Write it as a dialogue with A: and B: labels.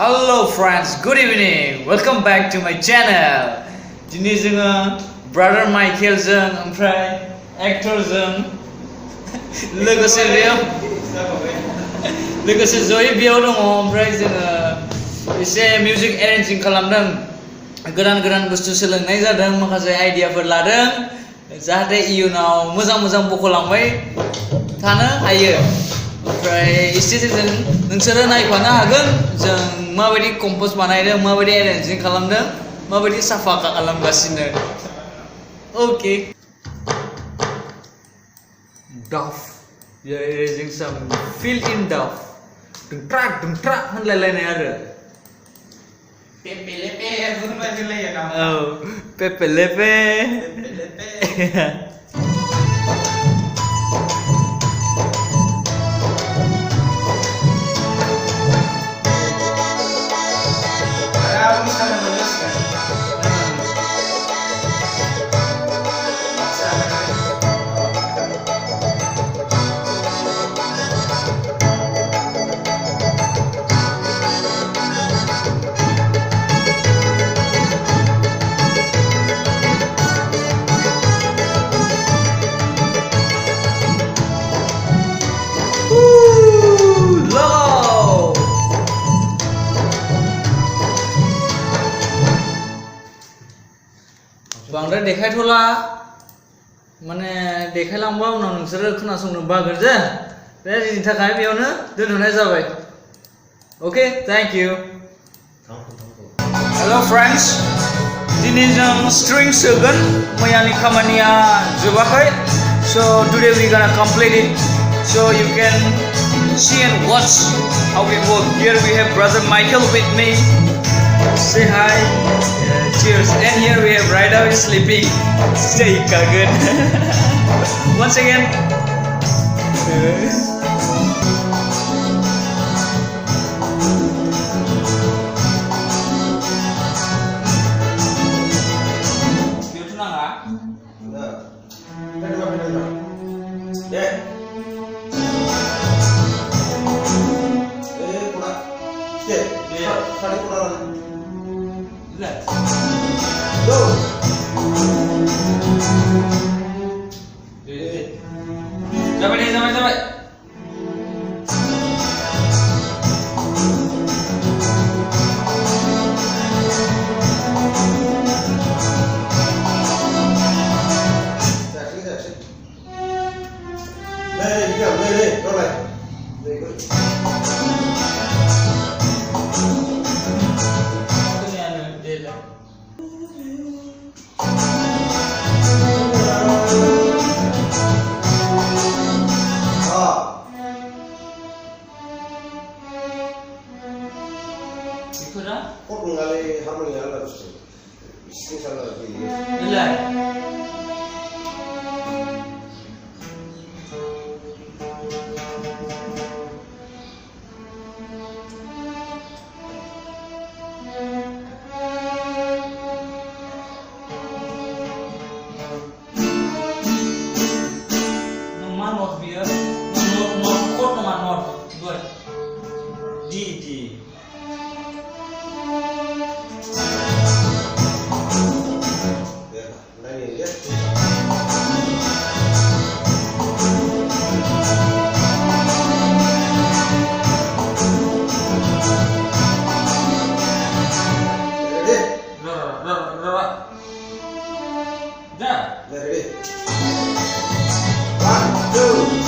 A: Hello friends, good evening. Welcome back to my channel. Dini जोङो brother Michael जों ओमफ्राय actor जों लोगोसे जयै बेयाव दङ ओमफ्राय जोङो एसे music arranging खालामदों गोदान बुस्थु सोलोंनाय जादों माखासे आइडियाफोर लादों जाहाथे इयुनाव मोजां बख'लांबाय थानो हायो ओमफ्राय एसे जों नोंसोरो नायफानो हागोन जों माबायदि कम्पोज बानायदों माबायदि एरेन्जिं खालामदों माबायदि साफा खालामगासिनो ओके Daph we are arranging some fill in Daph दुंट्रा होनलायलायनाय आरो
B: Pepe lepe बुंबाय लायो ना
A: औ पेपे लेपे बांद्राय देखायथ'ला माने देखायलांबा उनाव नोंसोरो खोनासंनो बागोन जे बेनि थाखाय बेयावनो दोनथ'नाय जाबाय okay thank you hello friends दिनै जों स्ट्रिं सोगोन मैयानि खामानिया जोबाखै so today we gonna complete it so you can see and watch how we work here we have brother Michael with me say hi cheers and here we have Rida is sleeping stay kaget once again dia tenang ah
B: Benar. Benar. Dek. Kurang. Dek. Dia kali kurang.
A: Lah.
B: Go.
A: Sampai.
B: Đây, đâu này. Đây good. Kok ngali harmoni ala terus. Ini salah lagi.
A: Iya. Nomor not biar. Nomor not. Good. D.
B: Ready? 1, 2